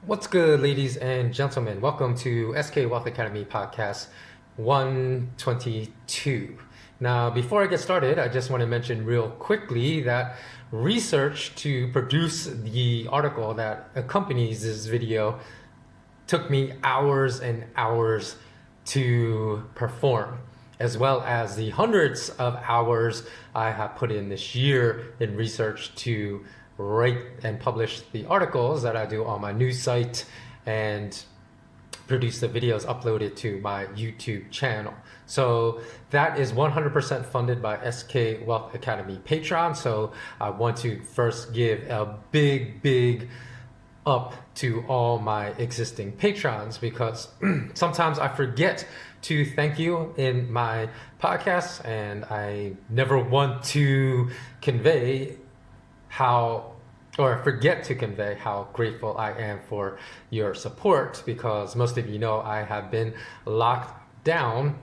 What's good, ladies and gentlemen? Welcome to SK Wealth Academy Podcast 122. Now, before I get started, I just want to mention real quickly that research to produce the article that accompanies this video took me hours and hours to perform, as well as the hundreds of hours I have put in this year in research to write and publish the articles that I do on my news site and produce the videos uploaded to my YouTube channel. So that is 100% funded by SK Wealth Academy Patreon. So I want to first give a big up to all my existing patrons, because sometimes I forget to thank you in my podcast, and I never want to forget to convey how grateful I am for your support, because most of you know I have been locked down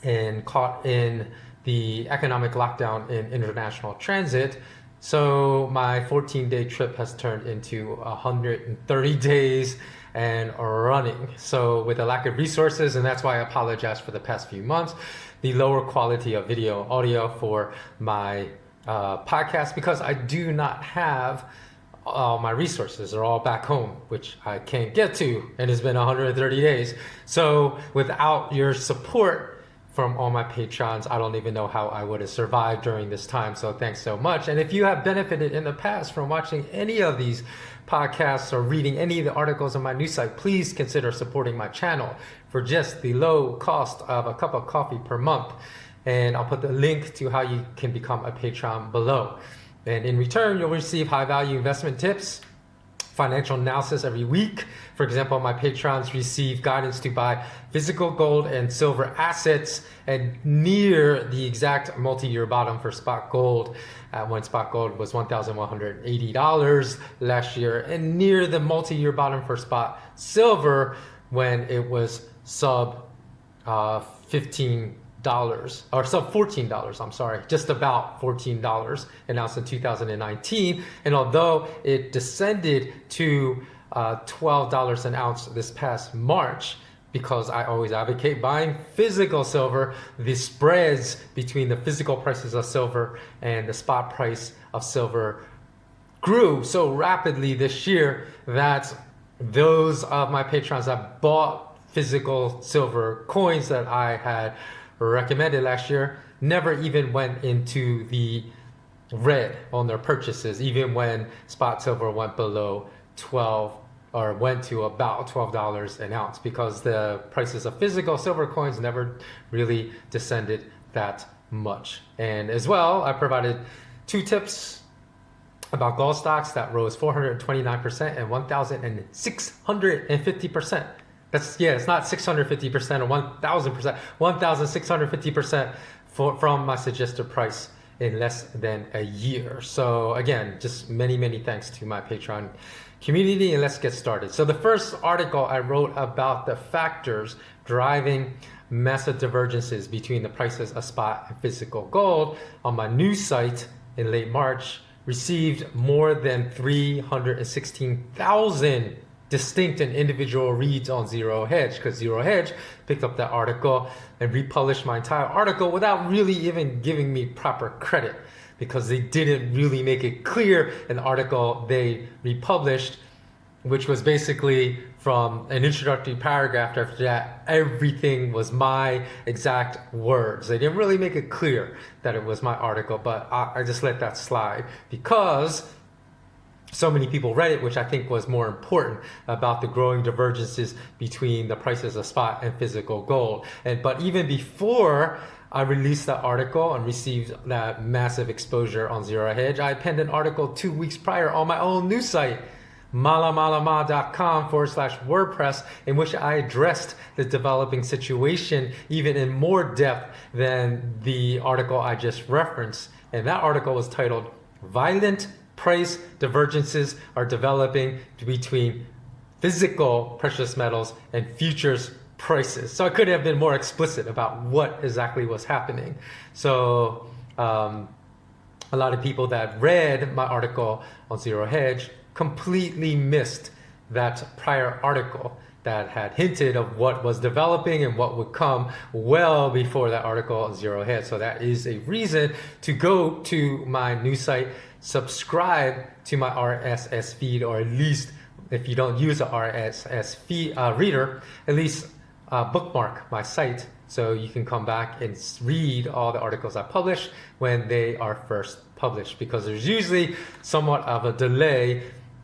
and caught in the economic lockdown in international transit. So my 14-day trip has turned into 130 days and running. So with a lack of resources, and that's why I apologize for the past few months, the lower quality of video, audio for my podcast, because I do not have all my resources. They're all back home, which I can't get to, and it's been 130 days. So without your support from all my patrons, I don't even know how I would have survived during this time. So thanks so much. And if you have benefited in the past from watching any of these podcasts or reading any of the articles on my news site, please consider supporting my channel for just the low cost of a cup of coffee per month. And I'll put the link to how you can become a patron below. And in return, you'll receive high value investment tips, financial analysis every week. For example, my patrons receive guidance to buy physical gold and silver assets and near the exact multi-year bottom for spot gold, when spot gold was $1,180 last year, and near the multi-year bottom for spot silver when it was sub $15 or sub $14, I'm sorry, just about $14 announced in 2019. And although it descended to $12 an ounce this past March, because I always advocate buying physical silver, the spreads between the physical prices of silver and the spot price of silver grew so rapidly this year that those of my patrons that bought physical silver coins that I had recommended last year never even went into the red on their purchases, even when spot silver went below 12 or went to about $12 an ounce, because the prices of physical silver coins never really descended that much. And as well, I provided 2 tips about gold stocks that rose 429% and 1,650%. It's not 650% or 1,000%, 1,650% from my suggested price in less than a year. So again, just many thanks to my Patreon community, and let's get started. So the first article I wrote about the factors driving massive divergences between the prices of spot and physical gold on my news site in late March received more than 316,000 distinct and individual reads on Zero Hedge, because Zero Hedge picked up that article and republished my entire article without really even giving me proper credit, because they didn't really make it clear in the article they republished, which was basically from an introductory paragraph after that, everything was my exact words. They didn't really make it clear that it was my article, but I just let that slide because so many people read it, which I think was more important about the growing divergences between the prices of spot and physical gold. But even before I released that article and received that massive exposure on Zero Hedge, I penned an article 2 weeks prior on my own news site, malamalama.com/WordPress, in which I addressed the developing situation even in more depth than the article I just referenced. And that article was titled "Violent Price Divergences Are Developing Between Physical Precious Metals and Futures Prices." So I couldn't have been more explicit about what exactly was happening. So a lot of people that read my article on Zero Hedge completely missed that prior article that had hinted of what was developing and what would come well before that article zero hit. So that is a reason to go to my news site, subscribe to my RSS feed, or at least if you don't use a RSS feed reader, at least bookmark my site so you can come back and read all the articles I publish when they are first published, because there's usually somewhat of a delay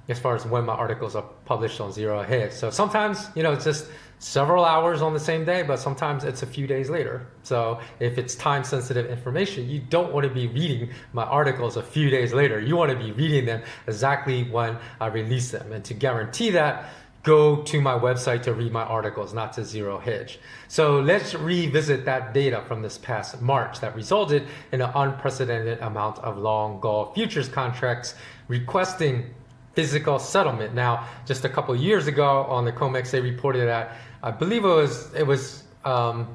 as far as when my articles are published on Zero Hit. So sometimes, it's just several hours on the same day, but sometimes it's a few days later. So if it's time sensitive information, you don't want to be reading my articles a few days later. You want to be reading them exactly when I release them. And to guarantee that, go to my website to read my articles, not to Zero Hedge. So let's revisit that data from this past March that resulted in an unprecedented amount of long gold futures contracts requesting physical settlement. Now, just a couple of years ago on the COMEX, they reported that I believe it was about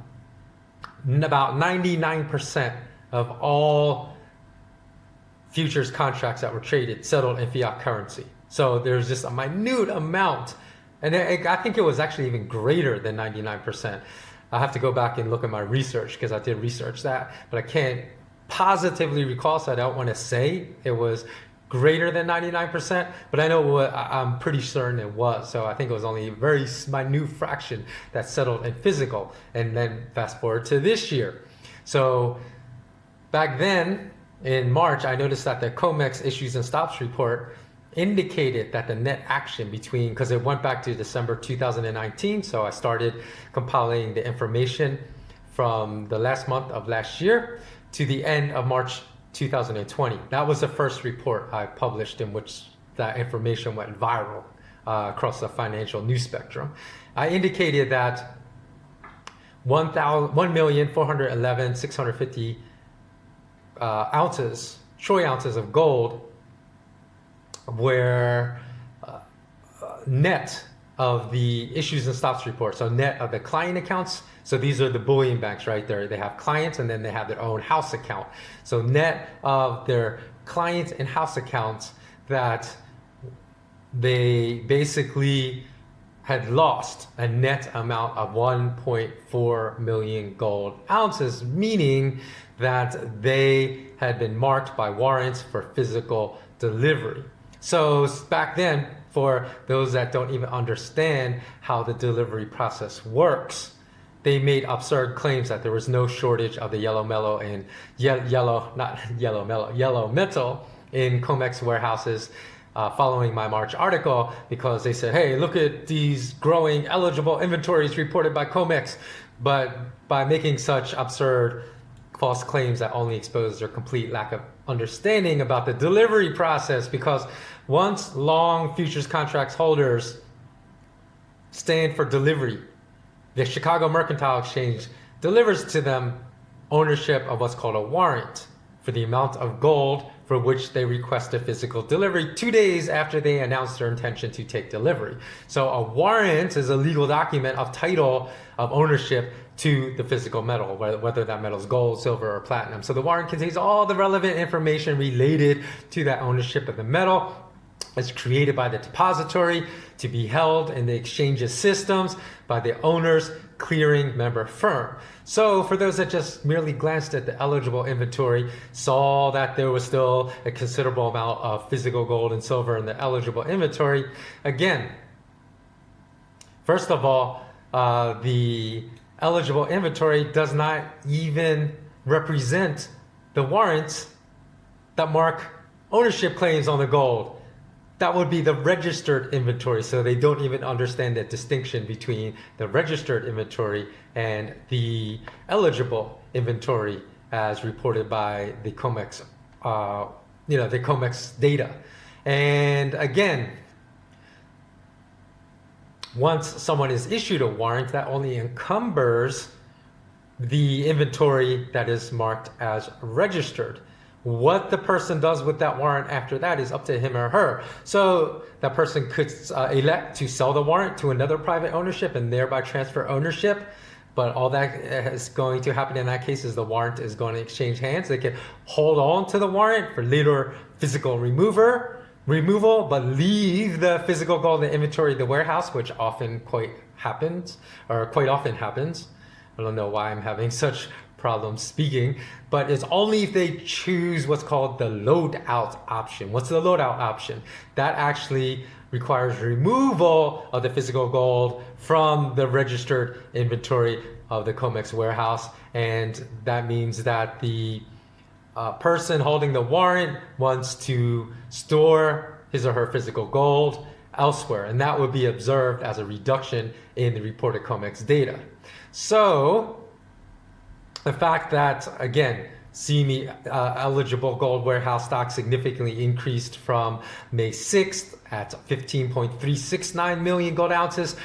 99% of all futures contracts that were traded settled in fiat currency. So there's just a minute amount, and I think it was actually even greater than 99%. I have to go back and look at my research because I did research that, but I can't positively recall, so I don't want to say it was greater than 99%, but I know I'm pretty certain it was. So I think it was only a very minute fraction that settled in physical. And then fast forward to this year. So back then in March, I noticed that the COMEX issues and stops report indicated that the net action between, because it went back to December 2019, so I started compiling the information from the last month of last year to the end of March 2020. That was the first report I published in which that information went viral across the financial news spectrum. I indicated that 1,411,650 troy ounces of gold were net of the issues and stops report. So net of the client accounts. So these are the bullion banks right there. They have clients and then they have their own house account. So net of their clients and house accounts that they basically had lost a net amount of 1.4 million gold ounces, meaning that they had been marked by warrants for physical delivery. So back then, for those that don't even understand how the delivery process works, they made absurd claims that there was no shortage of the yellow metal in yellow metal in COMEX warehouses following my March article, because they said, hey, look at these growing eligible inventories reported by COMEX. But by making such absurd false claims, that only exposed their complete lack of understanding about the delivery process, because once long futures contracts holders stand for delivery, the Chicago Mercantile Exchange delivers to them ownership of what's called a warrant for the amount of gold for which they request a physical delivery 2 days after they announce their intention to take delivery. So a warrant is a legal document of title of ownership to the physical metal, whether that metal is gold, silver, or platinum. So the warrant contains all the relevant information related to that ownership of the metal. It's created by the depository to be held in the exchange's systems by the owner's clearing member firm. So for those that just merely glanced at the eligible inventory, saw that there was still a considerable amount of physical gold and silver in the eligible inventory, again, first of all, the eligible inventory does not even represent the warrants that mark ownership claims on the gold. That would be the registered inventory. So they don't even understand the distinction between the registered inventory and the eligible inventory as reported by the COMEX, the COMEX data. And again, once someone is issued a warrant, that only encumbers the inventory that is marked as registered. What the person does with that warrant after that is up to him or her. So that person could elect to sell the warrant to another private ownership and thereby transfer ownership. But all that is going to happen in that case is the warrant is going to exchange hands. They can hold on to the warrant for later physical remover removal, but leave the physical gold in inventory of the warehouse, which quite often happens. I don't know why I'm having such problems speaking, but it's only if they choose what's called the loadout option. What's the loadout option? That actually requires removal of the physical gold from the registered inventory of the COMEX warehouse, and that means that the person holding the warrant wants to store his or her physical gold elsewhere, and that would be observed as a reduction in the reported COMEX data. So the fact that, again, CME eligible gold warehouse stock significantly increased from May 6th at 15.369 million gold ounces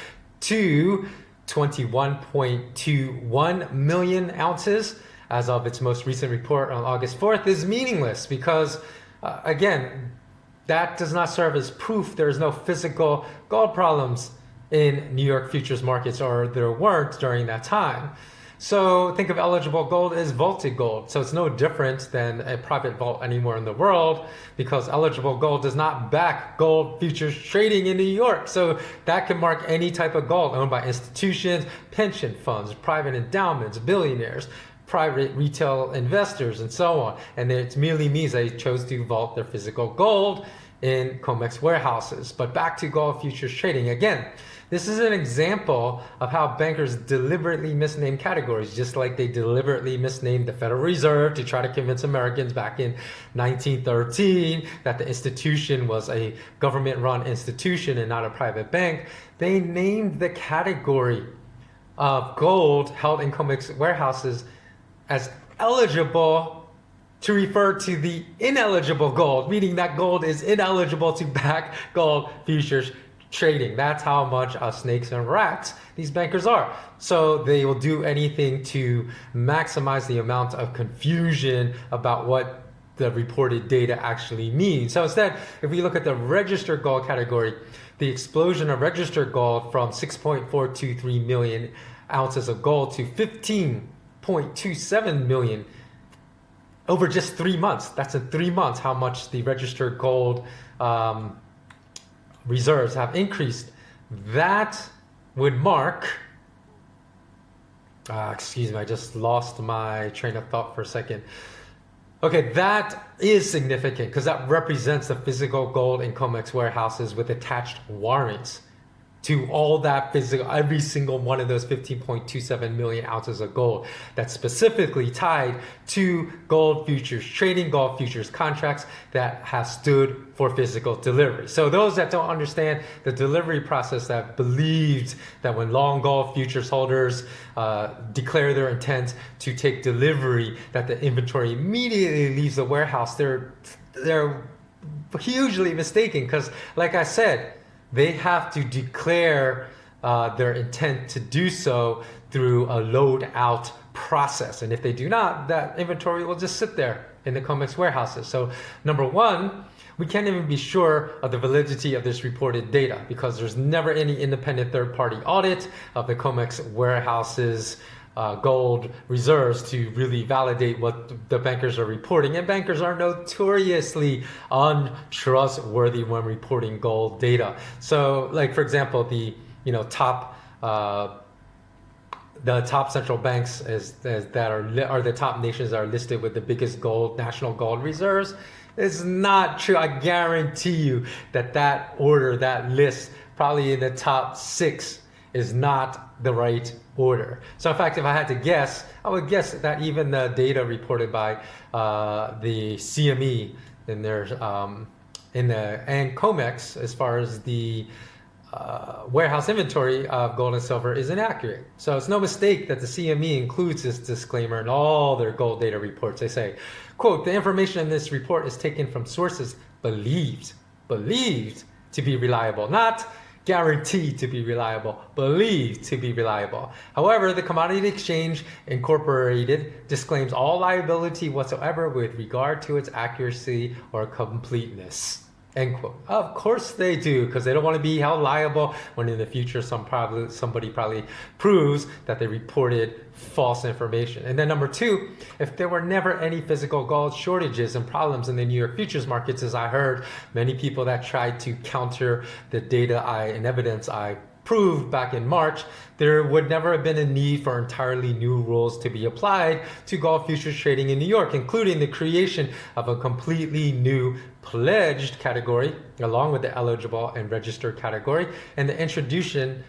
to 21.21 million ounces as of its most recent report on August 4th is meaningless because, again, that does not serve as proof there is no physical gold problems in New York futures markets, or there weren't during that time. So think of eligible gold as vaulted gold. So it's no different than a private vault anywhere in the world because eligible gold does not back gold futures trading in New York. So that can mark any type of gold owned by institutions, pension funds, private endowments, billionaires, private retail investors, and so on. And it merely means they chose to vault their physical gold in COMEX warehouses. But back to gold futures trading. Again, this is an example of how bankers deliberately misname categories, just like they deliberately misnamed the Federal Reserve to try to convince Americans back in 1913 that the institution was a government-run institution and not a private bank. They named the category of gold held in COMEX warehouses as eligible to refer to the ineligible gold, meaning that gold is ineligible to back gold futures trading. That's how much snakes and rats these bankers are. So they will do anything to maximize the amount of confusion about what the reported data actually means. So instead, if we look at the registered gold category, the explosion of registered gold from 6.423 million ounces of gold to 15.27 million over just 3 months. That's in 3 months how much the registered gold reserves have increased. That would mark, excuse me, I just lost my train of thought for a second. Okay, that is significant because that represents the physical gold in COMEX warehouses with attached warrants to all that physical, every single one of those 15.27 million ounces of gold that's specifically tied to gold futures trading, gold futures contracts that have stood for physical delivery. So those that don't understand the delivery process, that believed that when long gold futures holders declare their intent to take delivery, that the inventory immediately leaves the warehouse, they're hugely mistaken because, like I said, they have to declare their intent to do so through a load out process. And if they do not, that inventory will just sit there in the COMEX warehouses. So number one, we can't even be sure of the validity of this reported data because there's never any independent third-party audit of the COMEX warehouses gold reserves to really validate what the bankers are reporting. And bankers are notoriously untrustworthy when reporting gold data. So, like for example, the top central banks that are the top nations that are listed with the biggest national gold reserves. It's not true. I guarantee you that order, that list, probably in the top 6 is not the right order. So in fact, if I had to guess, I would guess that even the data reported by the CME in their and COMEX as far as the warehouse inventory of gold and silver is inaccurate. So it's no mistake that the CME includes this disclaimer in all their gold data reports. They say, quote, "The information in this report is taken from sources believed to be reliable, not guaranteed to be reliable, believed to be reliable. However, the Commodity Exchange Incorporated disclaims all liability whatsoever with regard to its accuracy or completeness." End quote. Of course they do, because they don't want to be held liable when in the future somebody probably proves that they reported false information. And then number two, if there were never any physical gold shortages and problems in the New York futures markets, as I heard many people that tried to counter the data and evidence I proved back in March, there would never have been a need for entirely new rules to be applied to gold futures trading in New York, including the creation of a completely new pledged category along with the eligible and registered category, and the introduction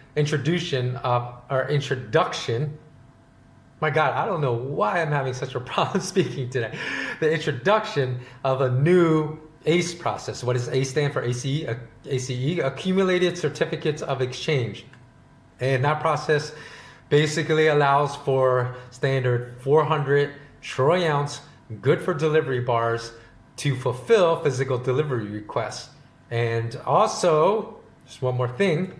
my God, I don't know why I'm having such a problem speaking today. The introduction of a new ACE process. What does ACE stand for? ACE, Accumulated Certificates of Exchange. And that process basically allows for standard 400 troy ounce good for delivery bars to fulfill physical delivery requests. And also, just one more thing,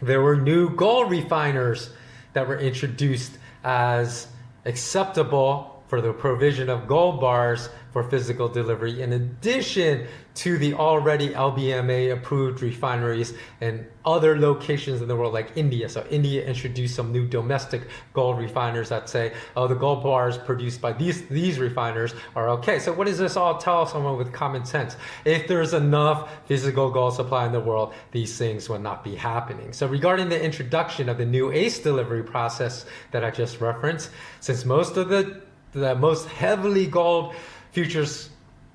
there were new gold refiners that were introduced as acceptable for the provision of gold bars for physical delivery, in addition to the already LBMA approved refineries in other locations in the world like India. So India introduced some new domestic gold refiners that say, oh, the gold bars produced by these refiners are okay. So what does this all tell someone with common sense? If there's enough physical gold supply in the world, these things will not be happening. So regarding the introduction of the new ACE delivery process that I just referenced, since most of the most heavily gold futures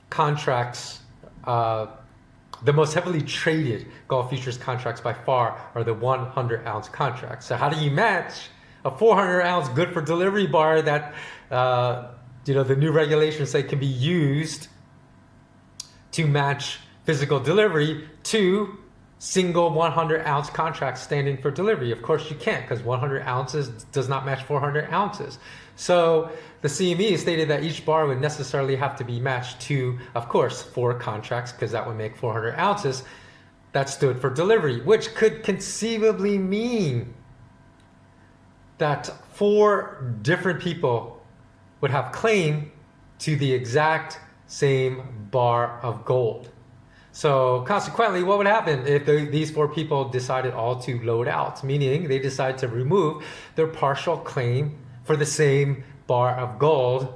contracts, the most heavily traded gold futures contracts by far are the 100 ounce contracts. So how do you match a 400 ounce good for delivery bar that the new regulations say can be used to match physical delivery to single 100 ounce contracts standing for delivery? Of course you can't, because 100 ounces does not match 400 ounces. So the CME stated that each bar would necessarily have to be matched to, of course, 4 contracts, because that would make 400 ounces that stood for delivery, which could conceivably mean that 4 different people would have claim to the exact same bar of gold. So consequently, what would happen if these 4 people decided all to load out, meaning they decide to remove their partial claim for the same bar of gold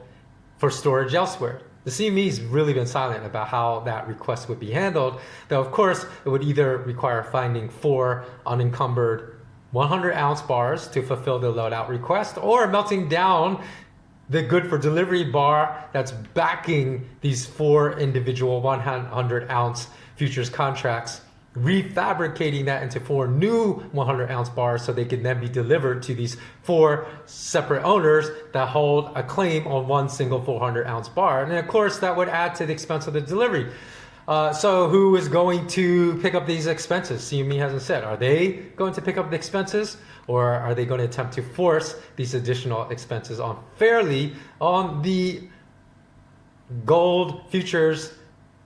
for storage elsewhere? The CME has really been silent about how that request would be handled, though of course it would either require finding 4 unencumbered 100 ounce bars to fulfill the loadout request, or melting down the good for delivery bar that's backing these 4 individual 100 ounce futures contracts, refabricating that into 4 new 100 ounce bars so they can then be delivered to these 4 separate owners that hold a claim on one single 400 ounce bar. And of course that would add to the expense of the delivery. So who is going to pick up these expenses? CME hasn't said. Are they going to pick up the expenses, or are they going to attempt to force these additional expenses unfairly on the gold futures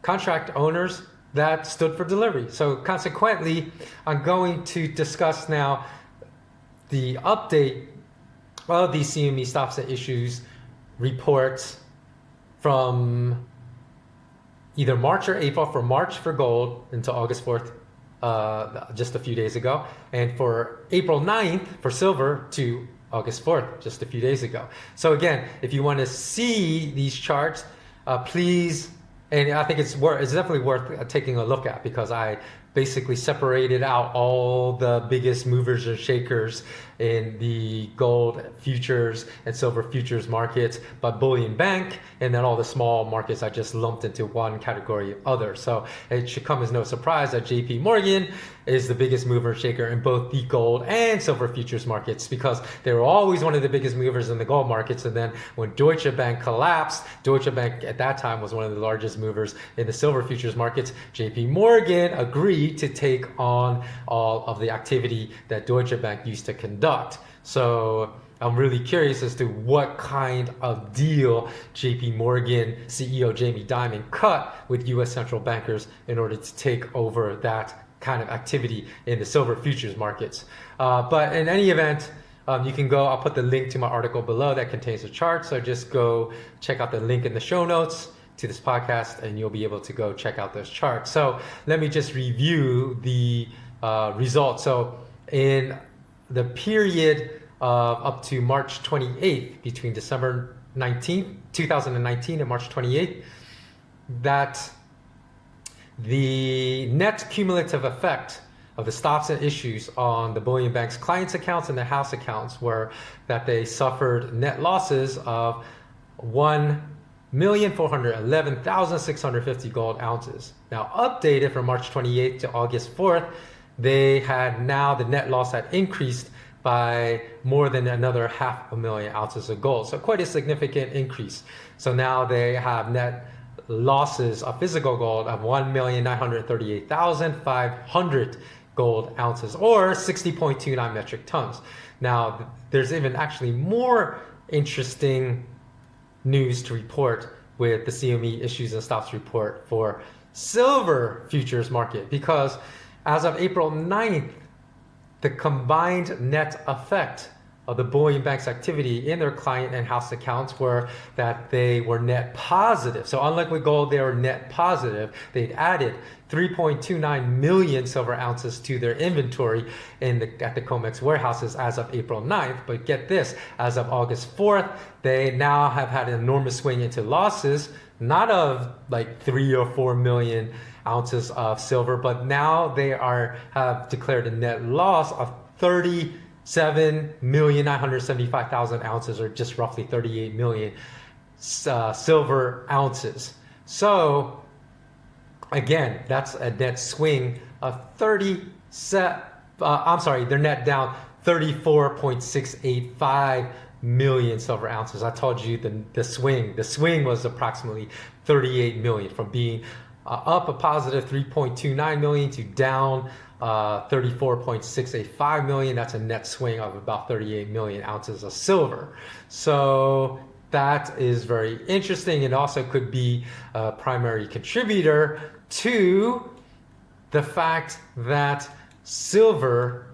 contract owners that stood for delivery? So consequently, I'm going to discuss now the update of the CME stops and issues reports from either March or April. For March for gold until August 4th, just a few days ago, and for April 9th for silver to August 4th, just a few days ago. So again, if you want to see these charts, please, and I think it's definitely worth taking a look at, because I basically separated out all the biggest movers and shakers in the gold futures and silver futures markets by Bullion Bank, and then all the small markets I just lumped into one category of other. So it should come as no surprise that JP Morgan is the biggest mover and shaker in both the gold and silver futures markets, because they were always one of the biggest movers in the gold markets. And then when Deutsche Bank collapsed, Deutsche Bank at that time was one of the largest movers in the silver futures markets. JP Morgan agreed to take on all of the activity that Deutsche Bank used to conduct. So I'm really curious as to what kind of deal JP Morgan CEO Jamie Dimon cut with US central bankers in order to take over that kind of activity in the silver futures markets. But in any event, you can go, I'll put the link to my article below that contains the chart. So just go check out the link in the show notes to this podcast, and you'll be able to go check out those charts. So let me just review the results. So in the period up to March 28th, between December 19th, 2019 and March 28th, that the net cumulative effect of the stops and issues on the Bullion Bank's clients' accounts and their house accounts were that they suffered net losses of 1,411,650 gold ounces. Now, updated from March 28th to August 4th, they had now the net loss had increased by more than another 500,000 ounces of gold. So quite a significant increase. So now they have net losses of physical gold of 1,938,500 gold ounces, or 60.29 metric tons. Now, there's even actually more interesting news to report with the CME issues and stops report for silver futures market, because as of April 9th, the combined net effect of the Bullion Bank's activity in their client and house accounts were that they were net positive. So unlike with gold, they were net positive. They'd added 3.29 million silver ounces to their inventory at the COMEX warehouses as of April 9th. But get this, as of August 4th, they now have had an enormous swing into losses, not of like 3 or 4 million ounces of silver, but now they have declared a net loss of 37,975,000 ounces, or just roughly 38 million silver ounces. So again, that's a net swing of they're net down 34.685 million silver ounces. I told you the swing was approximately 38 million, from being up a positive 3.29 million to down 34.685 million. That's a net swing of about 38 million ounces of silver. So that is very interesting. It also could be a primary contributor to the fact that silver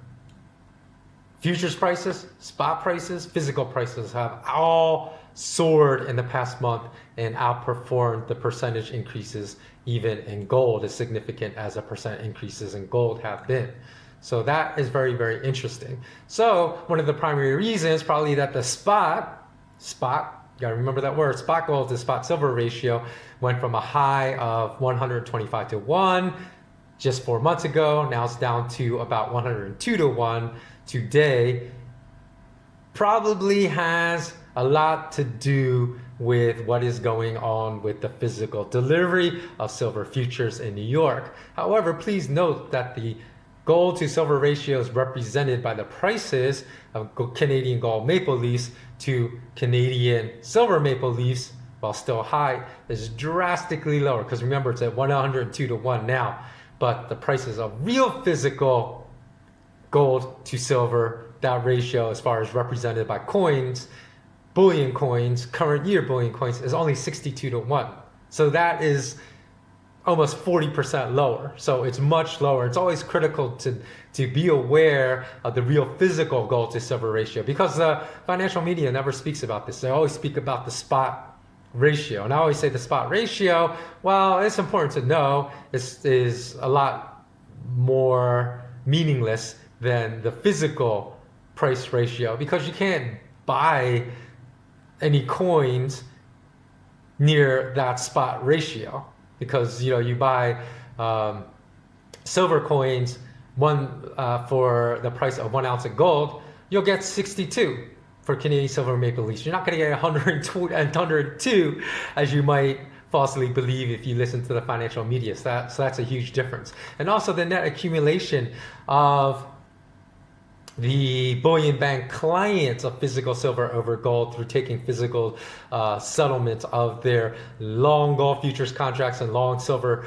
futures prices, spot prices, physical prices have all soared in the past month and outperformed the percentage increases even in gold, as significant as the percent increases in gold have been. So that is very, very interesting. So one of the primary reasons probably that the spot, you gotta remember that word, spot gold to spot silver ratio went from a high of 125 to 1 just 4 months ago. Now it's down to about 102 to 1 today. Probably has a lot to do with what is going on with the physical delivery of silver futures in New York. However, please note that the gold to silver ratio is represented by the prices of Canadian gold maple leafs to Canadian silver maple leafs, while still high, is drastically lower, because remember, it's at 102 to 1 now, but the prices of real physical gold to silver, that ratio as far as represented by coins, bullion coins, current year bullion coins, is only 62 to 1. So that is almost 40% lower. So it's much lower. It's always critical to be aware of the real physical gold to silver ratio, because the financial media never speaks about this. They always speak about the spot ratio. And I always say the spot ratio, well, it's important to know, is a lot more meaningless than the physical price ratio, because you can't buy any coins near that spot ratio, because you buy silver coins for the price of 1 ounce of gold, you'll get 62 for Canadian silver maple leafs. You're not going to get 102 as you might falsely believe if you listen to the financial media. So that's a huge difference. And also the net accumulation of the Bullion Bank clients of physical silver over gold through taking physical settlements of their long gold futures contracts and long silver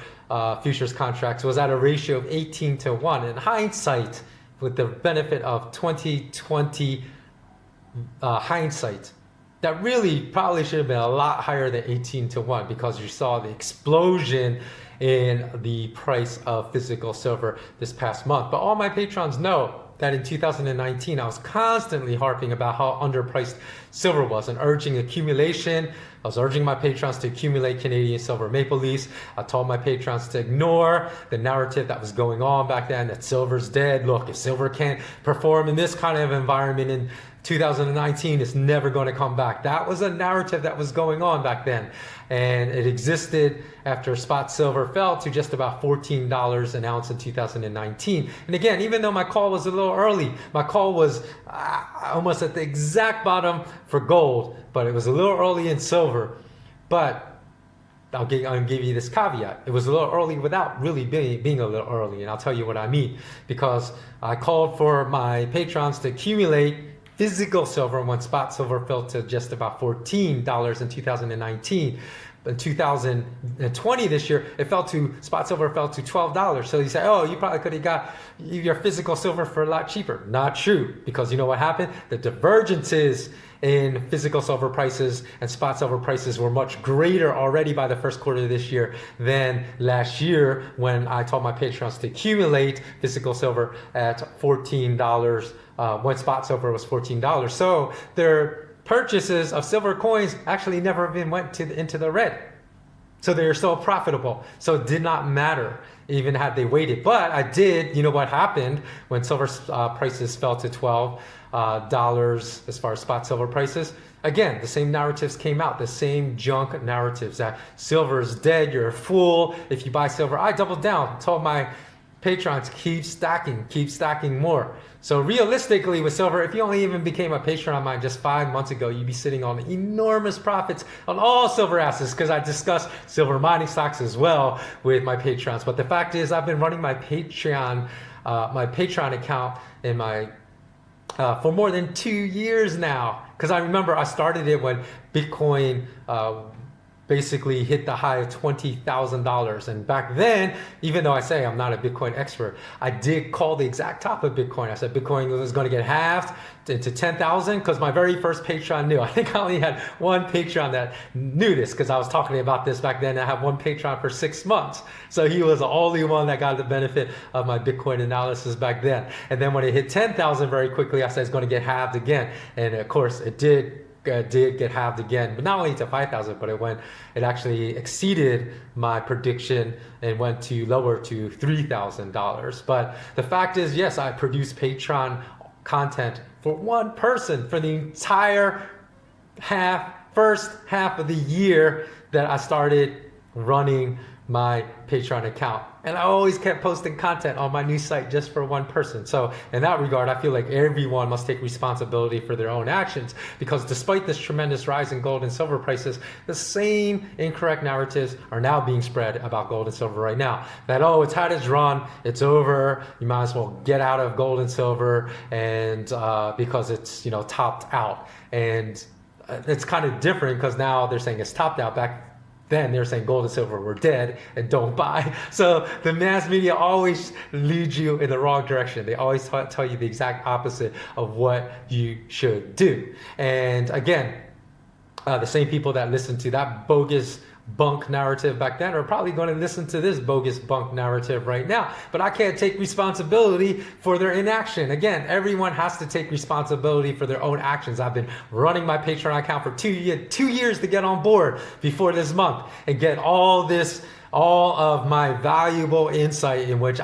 futures contracts was at a ratio of 18 to 1. In hindsight, with the benefit of 2020 hindsight, that really probably should have been a lot higher than 18 to 1, because you saw the explosion in the price of physical silver this past month. But all my patrons know that in 2019, I was constantly harping about how underpriced silver was and urging accumulation. I was urging my patrons to accumulate Canadian silver maple leafs. I told my patrons to ignore the narrative that was going on back then, that silver's dead. Look, if silver can't perform in this kind of environment in 2019, it's never going to come back. That was a narrative that was going on back then. And it existed after spot silver fell to just about $14 an ounce in 2019. And again, even though my call was a little early, my call was almost at the exact bottom for gold, but it was a little early in silver. But I'll give you this caveat. It was a little early without really being a little early. And I'll tell you what I mean. Because I called for my patrons to accumulate physical silver when spot silver fell to just about $14 in 2019. In 2020 this year, spot silver fell to $12. So you say, oh, you probably could have got your physical silver for a lot cheaper. Not true, because you know what happened? The divergences in physical silver prices and spot silver prices were much greater already by the first quarter of this year than last year, when I told my patrons to accumulate physical silver at $14, when spot silver was $14. So their purchases of silver coins actually never even went into the red. So they're still profitable. So it did not matter even had they waited. But I did, you know what happened when silver prices fell to $12 as far as spot silver prices? Again, the same narratives came out, the same junk narratives that silver is dead, you're a fool if you buy silver. I doubled down, told my patrons, keep stacking more. So realistically with silver, if you only even became a patron of mine just 5 months ago, you'd be sitting on enormous profits on all silver assets, because I discussed silver mining stocks as well with my patrons. But the fact is, I've been running my Patreon account in my for more than 2 years now. Because I remember I started it when Bitcoin basically hit the high of $20,000. And back then, even though I say I'm not a Bitcoin expert, I did call the exact top of Bitcoin. I said Bitcoin was going to get halved into 10,000, because my very first Patreon knew. I think I only had one Patreon that knew this, because I was talking about this back then. I had one Patreon for 6 months. So he was the only one that got the benefit of my Bitcoin analysis back then. And then when it hit 10,000 very quickly, I said it's going to get halved again. And of course it did get halved again, but not only to 5,000, but it actually exceeded my prediction and went to lower to $3,000. But the fact is, yes, I produce Patreon content for one person for the entire first half of the year that I started running my Patreon account. And I always kept posting content on my new site just for one person. So in that regard, I feel like everyone must take responsibility for their own actions, because despite this tremendous rise in gold and silver prices, the same incorrect narratives are now being spread about gold and silver right now. That, oh, it's had its run, it's over, you might as well get out of gold and silver, and because it's, topped out. And it's kind of different, because now they're saying it's topped out. Back then they're saying gold and silver were dead and don't buy. So the mass media always leads you in the wrong direction. They always tell you the exact opposite of what you should do. And again, the same people that listened to that bogus bunk narrative back then are probably going to listen to this bogus bunk narrative right now. But I can't take responsibility for their inaction. Again, everyone has to take responsibility for their own actions. I've been running my Patreon account for 2 years to get on board before this month and get all of my valuable insight, in which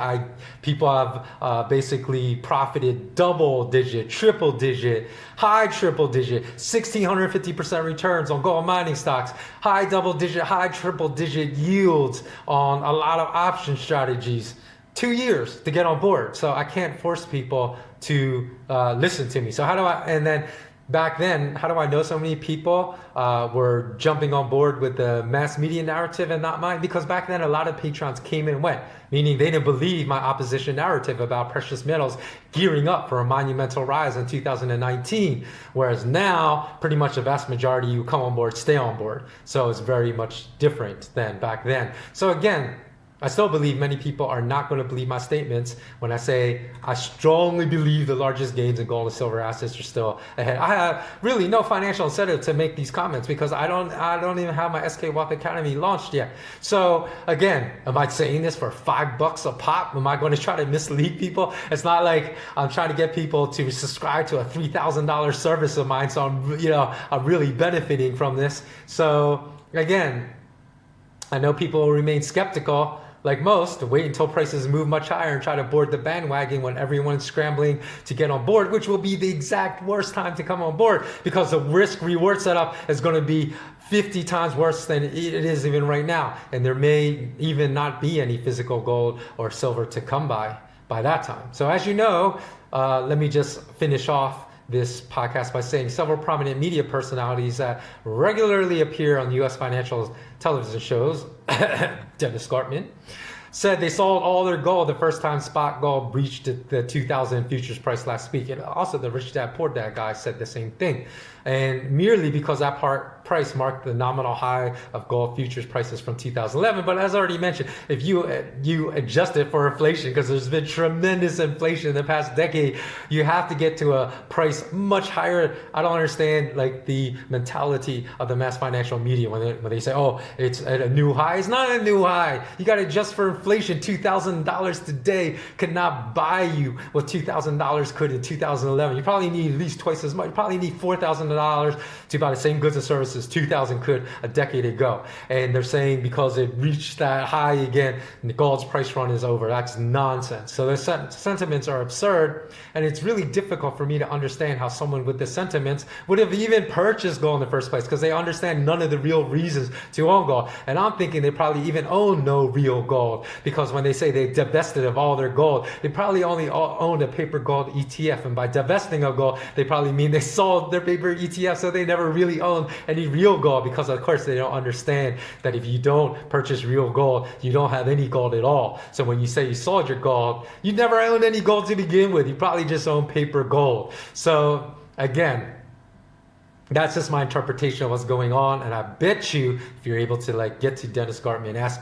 people have basically profited double-digit, triple-digit, high triple-digit, 1,650% returns on gold mining stocks, high double-digit, high triple-digit yields on a lot of option strategies. 2 years to get on board. So I can't force people to listen to me. So back then, how do I know so many people were jumping on board with the mass media narrative and not mine? Because back then, a lot of patrons came and went, meaning they didn't believe my opposition narrative about precious metals gearing up for a monumental rise in 2019. Whereas now, pretty much the vast majority, you come on board, stay on board. So it's very much different than back then. So again, I still believe many people are not going to believe my statements when I say I strongly believe the largest gains in gold and silver assets are still ahead. I have really no financial incentive to make these comments because I don't even have my SK Wealth Academy launched yet. So again, am I saying this for $5 a pop? Am I going to try to mislead people? It's not like I'm trying to get people to subscribe to a $3,000 service of mine. So I'm really benefiting from this. So again, I know people will remain skeptical. Like most, wait until prices move much higher and try to board the bandwagon when everyone's scrambling to get on board, which will be the exact worst time to come on board because the risk reward setup is going to be 50 times worse than it is even right now. And there may even not be any physical gold or silver to come by that time. So as you know, let me just finish off this podcast by saying several prominent media personalities that regularly appear on U.S. financial television shows, Dennis Gartman, said they sold all their gold the first time spot gold breached the 2000 futures price last week. And also the Rich Dad Poor Dad guy said the same thing. And merely because that price marked the nominal high of gold futures prices from 2011. But as already mentioned, if you adjust it for inflation, because there's been tremendous inflation in the past decade, you have to get to a price much higher. I don't understand like the mentality of the mass financial media when they say, oh, it's at a new high. It's not a new high. You got to adjust for inflation. $2,000 today could not buy you what $2,000 could in 2011. You probably need at least twice as much. You probably need $4,000 to buy the same goods and services 2000 could a decade ago. And they're saying because it reached that high again, the gold's price run is over. That's nonsense. So the sentiments are absurd, and it's really difficult for me to understand how someone with the sentiments would have even purchased gold in the first place because they understand none of the real reasons to own gold. And I'm thinking they probably even own no real gold because when they say they divested of all their gold, they probably only owned a paper gold ETF. And by divesting of gold, they probably mean they sold their paper ETF, so they never really owned any real gold because of course they don't understand that if you don't purchase real gold, you don't have any gold at all. So when you say you sold your gold, you never owned any gold to begin with. You probably just own paper gold. So again, that's just my interpretation of what's going on. And I bet you, if you're able to like get to Dennis Gartman and ask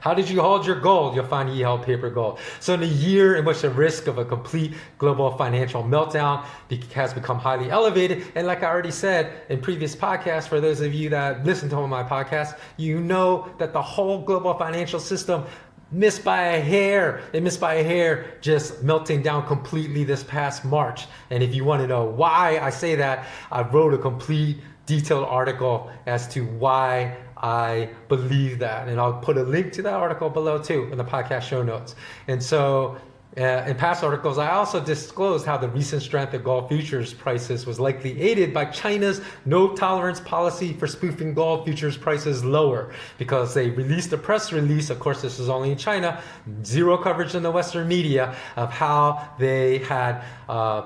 how did you hold your gold? You'll find he held paper gold. So in a year in which the risk of a complete global financial meltdown has become highly elevated. And like I already said in previous podcasts, for those of you that listen to my podcast, you know that the whole global financial system missed by a hair. They missed by a hair, just melting down completely this past March. And if you want to know why I say that, I wrote a complete detailed article as to why I believe that. And I'll put a link to that article below too in the podcast show notes. And so in past articles, I also disclosed how the recent strength of gold futures prices was likely aided by China's no tolerance policy for spoofing gold futures prices lower, because they released a press release, of course this is only in China, zero coverage in the Western media, of how they had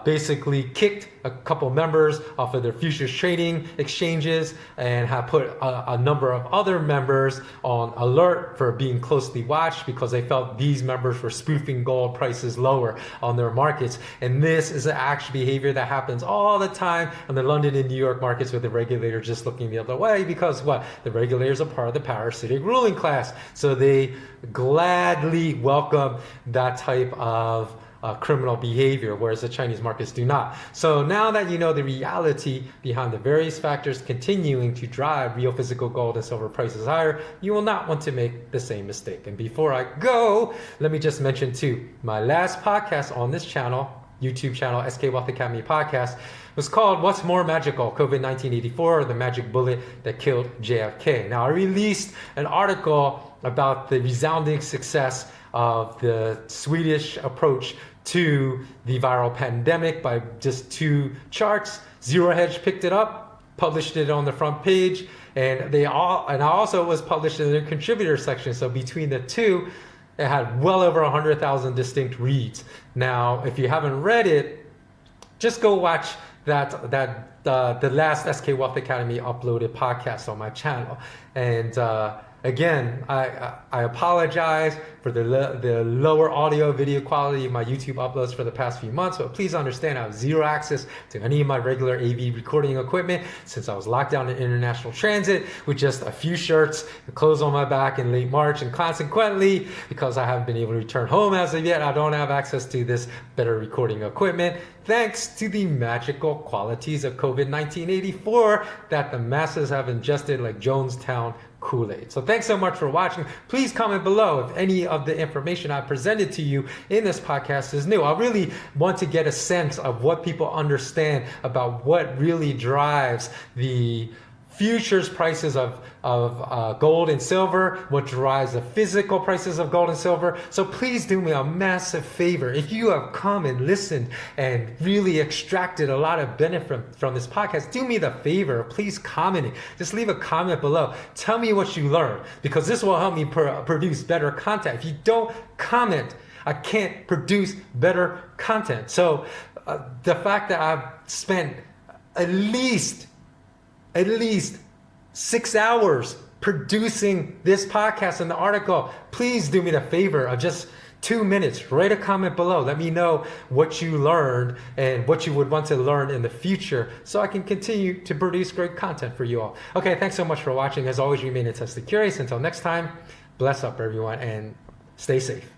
basically kicked a couple members off of their futures trading exchanges and have put a number of other members on alert for being closely watched because they felt these members were spoofing gold prices lower on their markets. And this is an actual behavior that happens all the time in the London and New York markets with the regulator just looking the other way because what? The regulators are part of the parasitic ruling class. So they gladly welcome that type of criminal behavior, whereas the Chinese markets do not. So now that you know the reality behind the various factors continuing to drive real physical gold and silver prices higher, you will not want to make the same mistake. And before I go, let me just mention too, my last podcast on this channel, YouTube channel, SK Wealth Academy podcast, was called What's More Magical, COVID-19 84, or the magic bullet that killed JFK. Now I released an article about the resounding success of the Swedish approach to the viral pandemic by just two charts. Zero Hedge picked it up, published it on the front page, and I also was published in the contributor section. So between the two, it had well over 100,000 distinct reads. Now, if you haven't read it, just go watch the last SK Wealth Academy uploaded podcast on my channel, and Again, I apologize for the lower audio video quality of my YouTube uploads for the past few months, but please understand I have zero access to any of my regular AV recording equipment since I was locked down in international transit with just a few shirts and clothes on my back in late March, and consequently, because I haven't been able to return home as of yet, I don't have access to this better recording equipment, thanks to the magical qualities of COVID-19 84 that the masses have ingested like Jonestown Kool-Aid. So thanks so much for watching. Please comment below if any of the information I presented to you in this podcast is new. I really want to get a sense of what people understand about what really drives the futures prices of gold and silver, what drives the physical prices of gold and silver. So please do me a massive favor. If you have come and listened and really extracted a lot of benefit from this podcast, do me the favor, please comment it. Just leave a comment below. Tell me what you learned, because this will help me produce better content. If you don't comment, I can't produce better content. So the fact that I've spent at least 6 hours producing this podcast and the article, please do me the favor of just 2 minutes. Write a comment below. Let me know what you learned and what you would want to learn in the future so I can continue to produce great content for you all. Okay, thanks so much for watching. As always, remain intensely curious. Until next time, bless up everyone and stay safe.